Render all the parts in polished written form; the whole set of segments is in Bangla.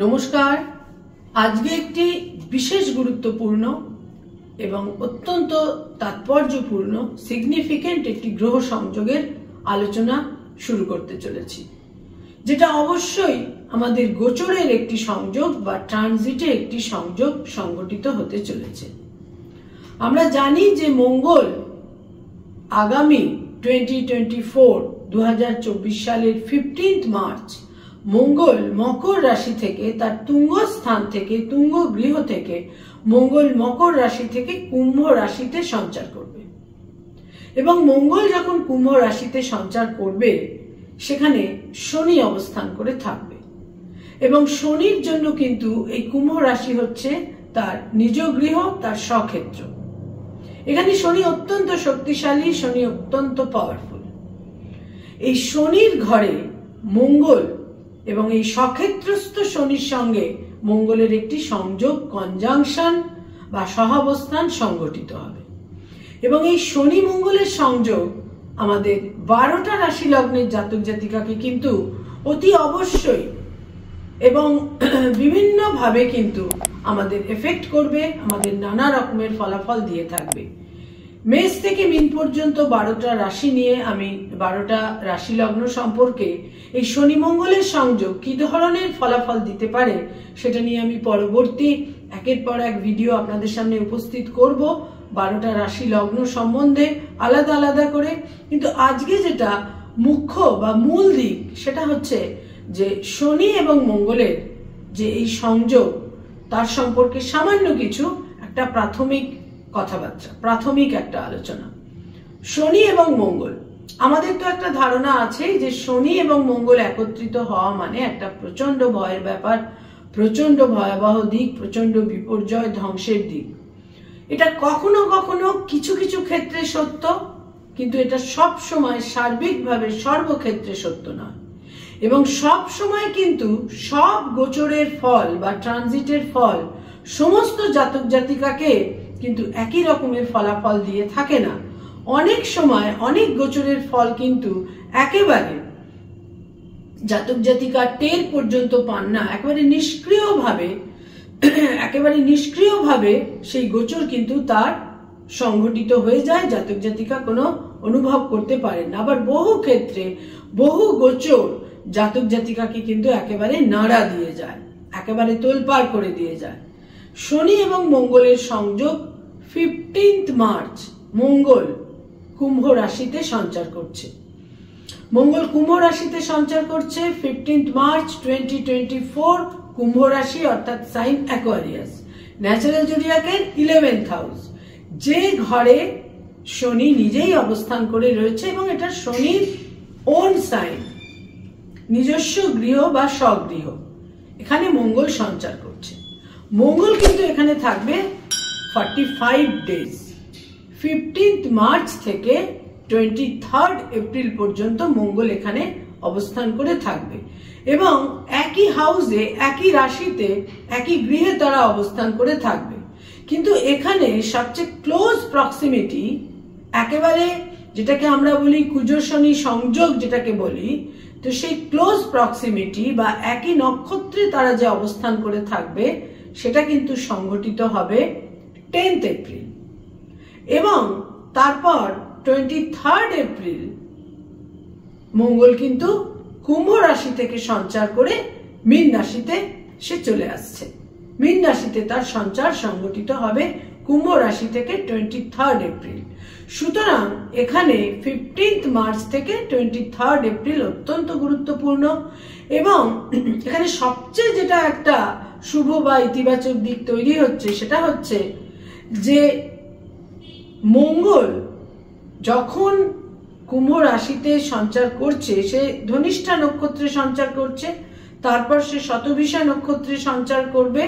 নমস্কার। আজকে একটি বিশেষ গুরুত্বপূর্ণ এবং অত্যন্ত তাৎপর্যপূর্ণ সিগনিফিকেন্ট একটি গ্রহ সংযোগের আলোচনা শুরু করতে চলেছি, যেটা অবশ্যই আমাদের গোচরের একটি সংযোগ বা ট্রানজিটে একটি সংযোগ সংঘটিত হতে চলেছে। আমরা জানি যে মঙ্গল আগামী 2024 সালের 15 মার্চ মঙ্গল মকর রাশি থেকে তার তুঙ্গ স্থান থেকে তুঙ্গ গৃহ থেকে মঙ্গল মকর রাশি থেকে কুম্ভ রাশিতে সঞ্চার করবে এবং মঙ্গল যখন কুম্ভ রাশিতে সঞ্চার করবে সেখানে শনি অবস্থান করে থাকবে এবং শনির জন্য কিন্তু এই কুম্ভ রাশি হচ্ছে তার নিজ গৃহ, তার স্বক্ষেত্র। এখানে শনি অত্যন্ত শক্তিশালী, শনি অত্যন্ত পাওয়ারফুল। এই শনির ঘরে মঙ্গল এবং এই স্বক্ষেত্রস্থ শনির সঙ্গে মঙ্গলের একটি সংযোগ, কনজাংশন বা সহাবস্থান সংঘটিত হবে এবং এই শনি মঙ্গলের সংযোগ আমাদের 12টা রাশি লগ্নের জাতক জাতিকাকে কিন্তু অতি অবশ্যই এবং বিভিন্ন ভাবে কিন্তু আমাদের এফেক্ট করবে, আমাদের নানা রকমের ফলাফল দিয়ে থাকবে। মেষ থেকে মীন পর্যন্ত 12টা রাশি নিয়ে আমি 12টা রাশি লগ্ন সম্পর্কে এই শনি মঙ্গলের সংযোগ কি ধরনের ফলাফল দিতে পারে সেটা নিয়ে আমি পরবর্তী একের পর এক ভিডিও আপনাদের সামনে উপস্থিত করব 12টা রাশি লগ্ন সম্বন্ধে আলাদা আলাদা করে। কিন্তু আজকে যেটা মুখ্য বা মূল দিক সেটা হচ্ছে যে শনি এবং মঙ্গলের যে এই সংযোগ তার সম্পর্কে সামান্য কিছু একটা প্রাথমিক কথাবার্তা, প্রাথমিক একটা আলোচনা। শনি এবং মঙ্গল, আমাদের তো একটা ধারণা আছে যে শনি এবং মঙ্গল একত্রিত হওয়া মানে একটা প্রচন্ড ভয়ের ব্যাপার, প্রচন্ড ভয়াবহ দিক, প্রচন্ড বিপর্যয়, ধ্বংসের দিক। এটা কখনো কখনো কিছু কিছু ক্ষেত্রে সত্য, কিন্তু এটা সব সময় সার্বিকভাবে সর্বক্ষেত্রে সত্য নয় এবং সব সময় কিন্তু সব গোচরের ফল বা ট্রানজিটের ফল সমস্ত জাতক জাতিকাকে কিন্তু একই রকমের ফলাফল দিয়ে থাকে না। অনেক সময় অনেক গোচরের ফল কিন্তু একেবারে জাতক জাতিকা টের পর্যন্ত পান না, একেবারে নিষ্ক্রিয়ভাবে সেই গোচর কিন্তু তার সংঘটিত হয়ে যায়, জাতক জাতিকা কোনো অনুভব করতে পারেন না। আবার বহু ক্ষেত্রে বহু গোচর জাতক জাতিকাকে কিন্তু একেবারে নাড়া দিয়ে যায়, একেবারে তোলপাড় করে দিয়ে যায়। শনি এবং মঙ্গলের সংযোগ 15 মার্চ মঙ্গল কুম্ভ রাশিতে সঞ্চার করছে। মঙ্গল কুম্ভ রাশিতে সঞ্চার করছে 15 মার্চ 2024, কুম্ভ রাশি অর্থাৎ সাইন অ্যাকোয়ারিয়াস, ন্যাচারাল জোডিয়াকের 11th হাউস, যে ঘরে শনি নিজেই অবস্থান করে রয়েছে এবং এটা শনির ওন সাইন, নিজস্ব গৃহ বা স্বগৃহ। এখানে মঙ্গল সঞ্চার করছে। মঙ্গল কিন্তু এখানে থাকবে 45 ডেজ, 15 মার্চ থেকে 23 এপ্রিল পর্যন্ত মঙ্গল এখানে অবস্থান করে থাকবে এবং একই হাউসে, একই রাশিতে, একই গৃহে তারা অবস্থান করে থাকবে। কিন্তু এখানে সবচেয়ে ক্লোজ প্রক্সিমিটি, একেবারে যেটাকে আমরা বলি কুজো শনি সংযোগ যেটাকে বলি, তো সেই ক্লোজ প্রক্সিমিটি বা একই নক্ষত্রে তারা যে অবস্থান করে থাকবে সেটা কিন্তু সংঘটিত হবে 10th এপ্রিল এবং তারপর 23 এপ্রিল মঙ্গল কিন্তু কুম্ভ রাশি থেকে সঞ্চার করে মীন রাশিতে সে চলে আসছে। মীন রাশিতে তার সঞ্চার সংঘটিত হবে কুম্ভ রাশি থেকে 23 এপ্রিল। সুতরাং এখানে 15 মার্চ থেকে 23 এপ্রিল অত্যন্ত গুরুত্বপূর্ণ এবং এখানে সবচেয়ে যেটা একটা শুভ বা ইতিবাচক দিক তৈরি হচ্ছে সেটা হচ্ছে যে মঙ্গল যখন কুম্ভ রাশিতে সঞ্চার করছে, সে ধনিষ্ঠা নক্ষত্রে সঞ্চার করছে, তারপর সে শতভিষা নক্ষত্রে সঞ্চার করবে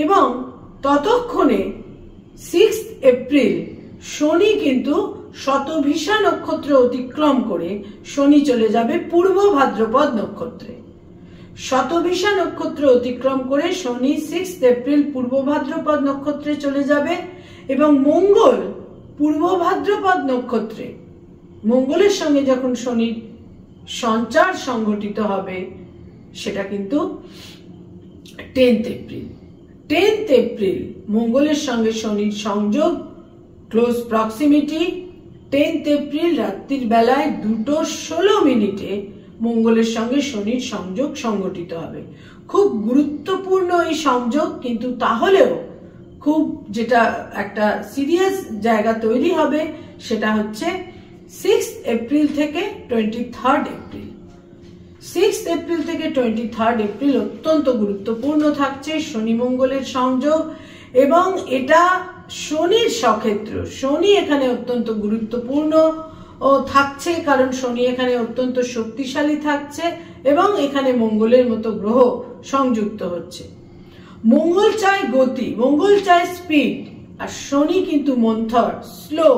এবং ততক্ষণে 6 এপ্রিল শনি কিন্তু শতভিষা নক্ষত্র অতিক্রম করে শনি চলে যাবে পূর্ব ভাদ্রপদ নক্ষত্রে। শতভিষা নক্ষত্র অতিক্রম করে শনি 6 এপ্রিল পূর্ব ভাদ্রপদ নক্ষত্রে চলে যাবে এবং মঙ্গল পূর্ব ভাদ্রপদ নক্ষত্রে, মঙ্গলের সঙ্গে যখন শনির সঞ্চার সংঘটিত হবে সেটা কিন্তু 10th এপ্রিল মঙ্গলের সঙ্গে শনির সংযোগ, ক্লোজ প্রক্সিমিটি। 10th এপ্রিল রাত্রির বেলায় 2:16 মঙ্গলের সঙ্গে শনির সংযোগ সংগঠিত হবে। খুব গুরুত্বপূর্ণ এই সংযোগ, কিন্তু তাহলেও খুব যেটা একটা সিরিয়াস জায়গা তৈরি হবে সেটা হচ্ছে 6th এপ্রিল থেকে 23rd এপ্রিল। 6th এপ্রিল থেকে 23rd এপ্রিল অত্যন্ত গুরুত্বপূর্ণ থাকছে শনি মঙ্গলের সংযোগ, এবং এটা শনির সক্ষেত্র। শনি এখানে অত্যন্ত গুরুত্বপূর্ণ থাকছে, কারণ শনি এখানে অত্যন্ত শক্তিশালী থাকছে এবং এখানে মঙ্গলের মতো গ্রহ সংযুক্ত হচ্ছে। মঙ্গল চায় গতি, মঙ্গল চায় স্পিড, আর শনি কিন্তু মন্থর, স্লো।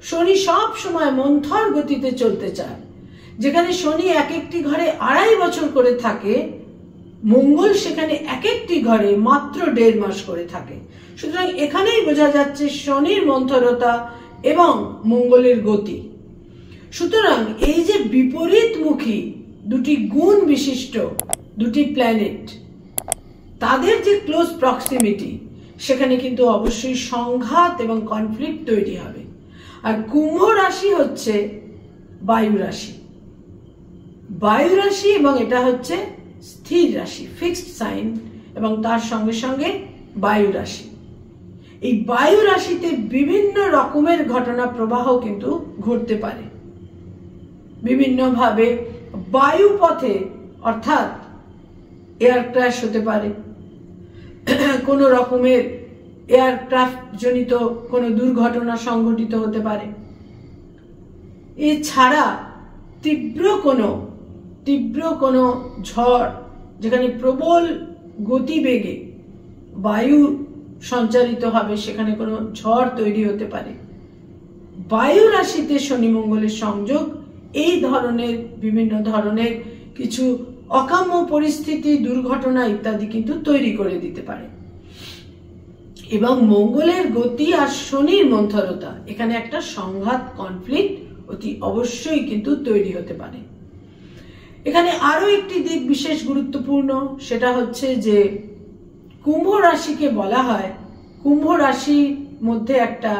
শনি সব সময় মন্থর গতিতে চলতে চায়। যেখানে শনি এক একটি ঘরে 2.5 বছর করে থাকে, মঙ্গল সেখানে এক একটি ঘরে মাত্র 1.5 মাস করে থাকে। সুতরাং এখানেই বোঝা যাচ্ছে শনির মন্থরতা এবং মঙ্গলের গতি। সুতরাং এই যে বিপরীতমুখী দুটি গুণ বিশিষ্ট দুটি প্ল্যানেট, তাদের যে ক্লোজ প্রক্সিমিটি, সেখানে কিন্তু অবশ্যই সংঘাত এবং কনফ্লিক্ট তৈরি হবে। আর কুম্ভ রাশি হচ্ছে বায়ু রাশি, বায়ু রাশি, এবং এটা হচ্ছে স্থির রাশি, ফিক্সড সাইন, এবং তার সঙ্গে সঙ্গে বায়ু রাশি। এই বায়ু রাশিতে বিভিন্ন রকমের ঘটনা প্রবাহ কিন্তু ঘটতে পারে বিভিন্নভাবে। বায়ু পথে অর্থাৎ এয়ার ক্র্যাশ হতে পারে, কোন রকমের এয়ারক্রাফট জনিত কোন দুর্ঘটনা সংঘটিত হতে পারে। এছাড়া তীব্র কোনো ঝড়, যেখানে প্রবল গতিবেগে বায়ু সঞ্চারিত হবে, সেখানে কোনো ঝড় তৈরি হতে পারে। বায়ু রাশিতে শনি মঙ্গলের সংযোগ এই ধরনের বিভিন্ন ধরনের কিছু অকাম্য পরিস্থিতি, দুর্ঘটনা ইত্যাদি কিন্তু তৈরি করে দিতে পারে। এবং মঙ্গলের গতি আর শনির মন্থরতা, এখানে একটা সংঘাত, কনফ্লিক্ট অতি অবশ্যই কিন্তু তৈরি হতে পারে। এখানে আরো একটি দিক বিশেষ গুরুত্বপূর্ণ, সেটা হচ্ছে যে কুম্ভ রাশিকে বলা হয়, কুম্ভ রাশির মধ্যে একটা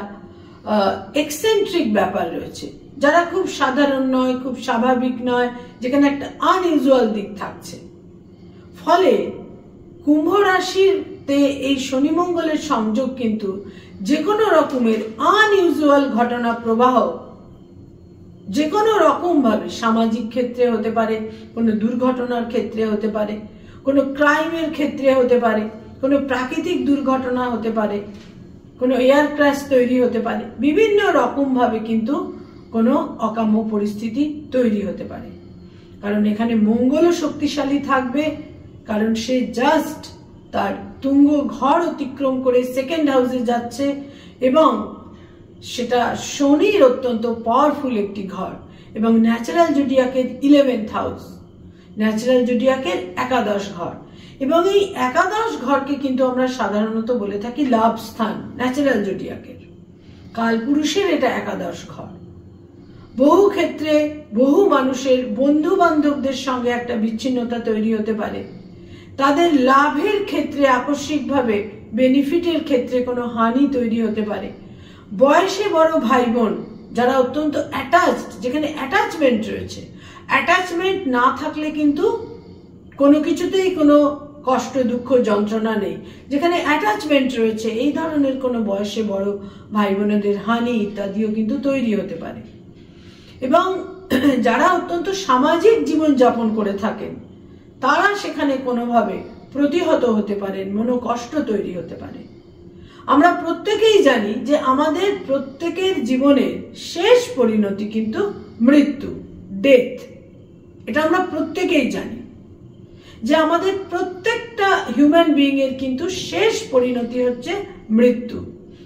এক্সেন্ট্রিক ব্যাপার রয়েছে, যারা খুব সাধারণ নয়, খুব স্বাভাবিক নয়, যেখানে একটা আনইউজুয়াল দিক থাকছে। ফলে কুম্ভ রাশিতে এই শনি মঙ্গলের সংযোগ কিন্তু যে কোনো রকমের আনইউজুয়াল ঘটনা প্রবাহ যে কোনো রকম ভাবে সামাজিক ক্ষেত্রে হতে পারে, কোনো দুর্ঘটনার ক্ষেত্রে হতে পারে, কোনো ক্রাইমের ক্ষেত্রে হতে পারে, কোনো প্রাকৃতিক দুর্ঘটনা হতে পারে, কোনো এয়ার ক্র্যাশ তৈরি হতে পারে, বিভিন্ন রকম ভাবে কিন্তু কোনো অকাম্য পরিস্থিতি তৈরি হতে পারে। কারণ এখানে মঙ্গলও শক্তিশালী থাকবে, কারণ সে জাস্ট তার তুঙ্গ ঘর অতিক্রম করে সেকেন্ড হাউসে যাচ্ছে, এবং সেটা শনির অত্যন্ত পাওয়ারফুল একটি ঘর, এবং ন্যাচারাল জোডিয়াকের 11th হাউস, ন্যাচারাল জোডিয়াকের একাদশ ঘর। এবং এই একাদশ ঘরকে কিন্তু আমরা সাধারণত বলে থাকি লাভ স্থান, ন্যাচারাল জোডিয়াকের কালপুরুষের এটা একাদশ ঘর। বহু ক্ষেত্রে বহু মানুষের বন্ধু বান্ধবদের সঙ্গে একটা বিচ্ছিন্নতা তৈরি হতে পারে, তাদের লাভের ক্ষেত্রে আকস্মিকভাবে বেনিফিটের ক্ষেত্রে কোনো হানি তৈরি হতে পারে। বয়সে বড় ভাই বোন যারা অত্যন্ত অ্যাটাচড, যেখানে অ্যাটাচমেন্ট রয়েছে, অ্যাটাচমেন্ট না থাকলে কিন্তু কোনো কিছুতেই কোনো কষ্ট, দুঃখ, যন্ত্রণা নেই। যেখানে অ্যাটাচমেন্ট রয়েছে, এই ধরনের কোনো বয়সে বড় ভাই বোনেদের হানি ইত্যাদিও কিন্তু তৈরি হতে পারে। এবং যারা অত্যন্ত সামাজিক জীবন যাপন করে থাকেন, তারা সেখানে কোনোভাবে প্রতিহত হতে পারেন, মনোকষ্ট তৈরি হতে পারে। আমরা প্রত্যেকেই জানি যে আমাদের প্রত্যেকের জীবনের শেষ পরিণতি কিন্তু মৃত্যু, ডেথ। এটা আমরা প্রত্যেকেই জানি যে আমাদের প্রত্যেকটা হিউম্যান বিইং এর কিন্তু শেষ পরিণতি হচ্ছে মৃত্যু।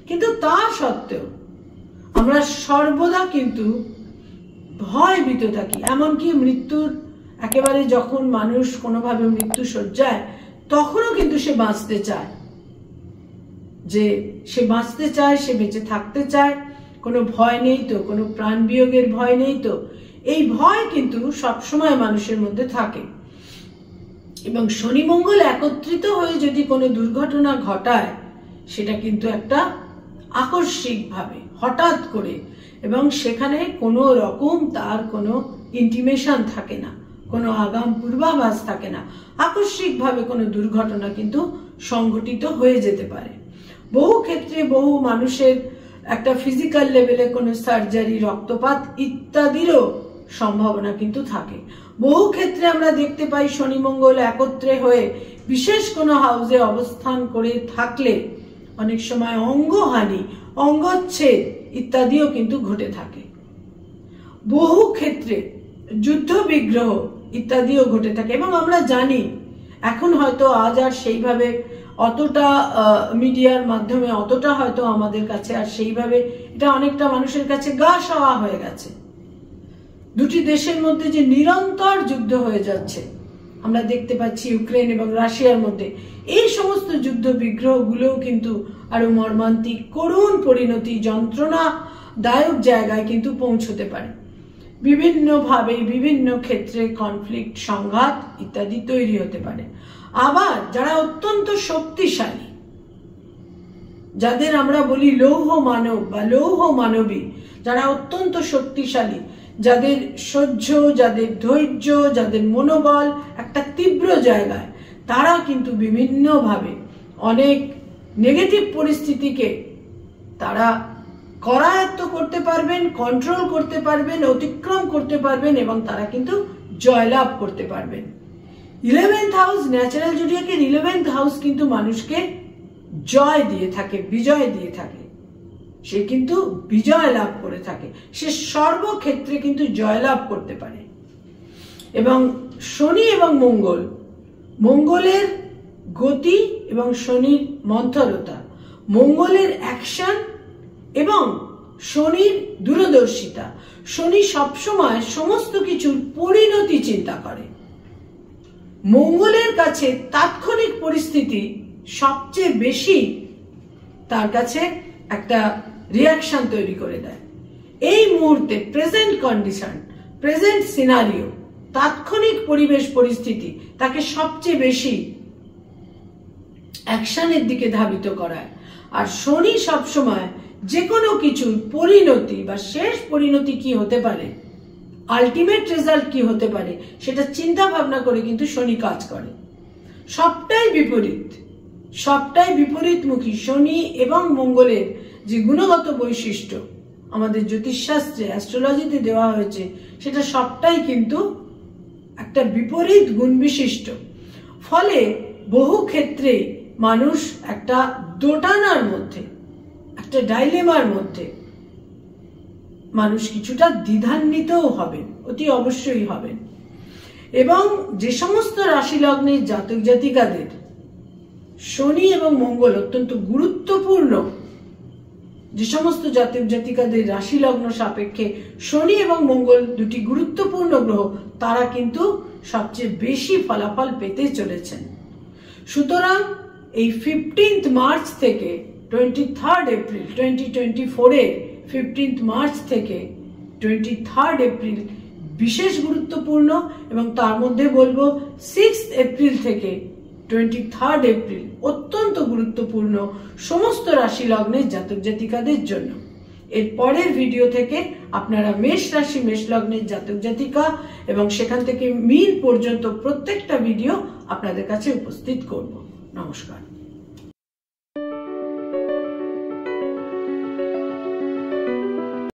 কিন্তু তা সত্ত্বেও আমরা সর্বদা কিন্তু ভয়ভীত থাকি। এমনকি মৃত্যুর একেবারে যখন মানুষ কোনোভাবে মৃত্যু শয্যায়, তখনও কিন্তু সে বাঁচতে চায়, যে সে বাঁচতে চায়, সে বেঁচে থাকতে চায়। কোনো ভয় নেই তো, কোনো প্রাণ বিয়োগের ভয় নেই তো। এই ভয় কিন্তু সবসময় মানুষের মধ্যে থাকে। এবং শনি মঙ্গল একত্রিত হয়ে যদি কোনো দুর্ঘটনা ঘটায় সেটা কিন্তু একটা আকস্মিক ভাবে হঠাৎ করে, এবং সেখানে কোনো রকম তার কোনো ইন্টিমেশন থাকে না, কোনো আগাম পূর্বাভাস থাকে না, আকস্মিক ভাবে কোনো দুর্ঘটনা কিন্তু সংঘটিত হয়ে যেতে পারে। বহু ক্ষেত্রে বহু মানুষের একটা ফিজিক্যাল লেভেলে কোনো সার্জারি, রক্তপাত ইত্যাদিরও সম্ভাবনা কিন্তু থাকে। বহু ক্ষেত্রে আমরা দেখতে পাই শনি মঙ্গল একত্রে হয়ে বিশেষ কোনো হাউসে অবস্থান করে থাকলে অনেক সময় অঙ্গহানি, অঙ্গচ্ছেদ ইত্যাদিও কিন্তু ঘটে থাকে। বহু ক্ষেত্রে যুদ্ধ বিগ্রহ ইত্যাদিও ঘটে থাকে। এবং আমরা জানি এখন হয়তো আজ আর সেইভাবে অতটা মিডিয়ার মাধ্যমে অতটা হয়তো আমাদের কাছে আর সেইভাবে এটা অনেকটা মানুষের কাছে গা সওয়া হয়ে গেছে। দুটি দেশের মধ্যে যে নিরন্তর যুদ্ধ হয়ে যাচ্ছে আমরা দেখতে পাচ্ছি ইউক্রেন এবং রাশিয়ার মধ্যে, এই সমস্ত যুদ্ধ বিগ্রহগুলোও কিন্তু আরো মর্মান্তিক, করুণ পরিণতি, যন্ত্রণাদায়ক জায়গায় কিন্তু পৌঁছতে পারে। বিভিন্নভাবে বিভিন্ন ক্ষেত্রে কনফ্লিক্ট, সংঘাত ইত্যাদি তৈরি হতে পারে। আবার যারা অত্যন্ত শক্তিশালী, যাদের আমরা বলি লৌহ মানব বা লৌহ মানবী, যারা অত্যন্ত শক্তিশালী, যাদের সহ্য, যাদের ধৈর্য, যাদের মনোবল একটা তীব্র জায়গায়, তারা কিন্তু বিভিন্নভাবে অনেক নেগেটিভ পরিস্থিতিকে তারা করায়ত্ত করতে পারবেন, কন্ট্রোল করতে পারবেন, অতিক্রম করতে পারবেন এবং তারা কিন্তু জয়লাভ করতে পারবেন। 11th house, natural জুডিয়াকের 11th house কিন্তু মানুষকে জয় দিয়ে থাকে, বিজয় দিয়ে থাকে। সে কিন্তু বিজয় লাভ করে থাকে, সে সর্বক্ষেত্রে কিন্তু জয়লাভ করতে পারে। এবং শনি এবং মঙ্গল, মঙ্গলের গতি এবং শনির মন্থরতা, মঙ্গলের অ্যাকশন এবং শনির দূরদর্শিতা। শনি সবসময় সমস্ত কিছুর পরিণতি চিন্তা করে। মঙ্গলের কাছে তাৎক্ষণিক পরিস্থিতি সবচেয়ে বেশি তার কাছে একটা রিয়াকশন তৈরি করে দেয়। এই মুহূর্তে প্রেজেন্ট কন্ডিশন, প্রেজেন্ট সিনারিও, তাৎক্ষণিক পরিবেশ পরিস্থিতি তাকে সবচেয়ে বেশি অ্যাকশনের দিকে ধাবিত করায়। আর শনি সবসময় যে কোনো কিছুর পরিণতি বা শেষ পরিণতি কি হতে পারে, আলটিমেট রেজাল্ট কি হতে পারে, সেটা চিন্তা ভাবনা করে কিন্তু শনি কাজ করে। সবটাই বিপরীত, সবটাই বিপরীতমুখী। শনি এবং মঙ্গলের যে গুণগত বৈশিষ্ট্য আমাদের জ্যোতিষশাস্ত্রে, অ্যাস্ট্রোলজিতে দেওয়া হয়েছে, সেটা সবটাই কিন্তু একটা বিপরীত গুণ বিশিষ্ট। ফলে বহু ক্ষেত্রে মানুষ একটা দোটানার মধ্যে, একটা ডাইলেমার মধ্যে মানুষ কিছুটা দ্বিধান্বিতও হবেন, অতি অবশ্যই হবেন। এবং যে সমস্ত রাশি লগ্নের জাতক জাতিকাদের শনি এবং মঙ্গল অত্যন্ত গুরুত্বপূর্ণ, যে সমস্ত জাতক জাতিকাদের রাশি লগ্ন সাপেক্ষে শনি এবং মঙ্গল দুটি গুরুত্বপূর্ণ গ্রহ, তারা কিন্তু সবচেয়ে বেশি ফলাফল পেতে চলেছেন। সুতরাং এই 15th মার্চ থেকে 23rd এপ্রিল 2024 15th মার্চ থেকে 23rd এপ্রিল বিশেষ গুরুত্বপূর্ণ। এবং তার মধ্যে বলবো 6th এপ্রিল থেকে 23rd এপ্রিল অত্যন্ত গুরুত্বপূর্ণ সমস্ত রাশি লগ্নের জাতক জাতিকাদের জন্য। এর পরের ভিডিও থেকে আপনারা মেষ রাশি, মেষ লগ্নের জাতক জাতিকা এবং সেখান থেকে মীন পর্যন্ত প্রত্যেকটা ভিডিও আপনাদের কাছে উপস্থিত করব। নমস্কার।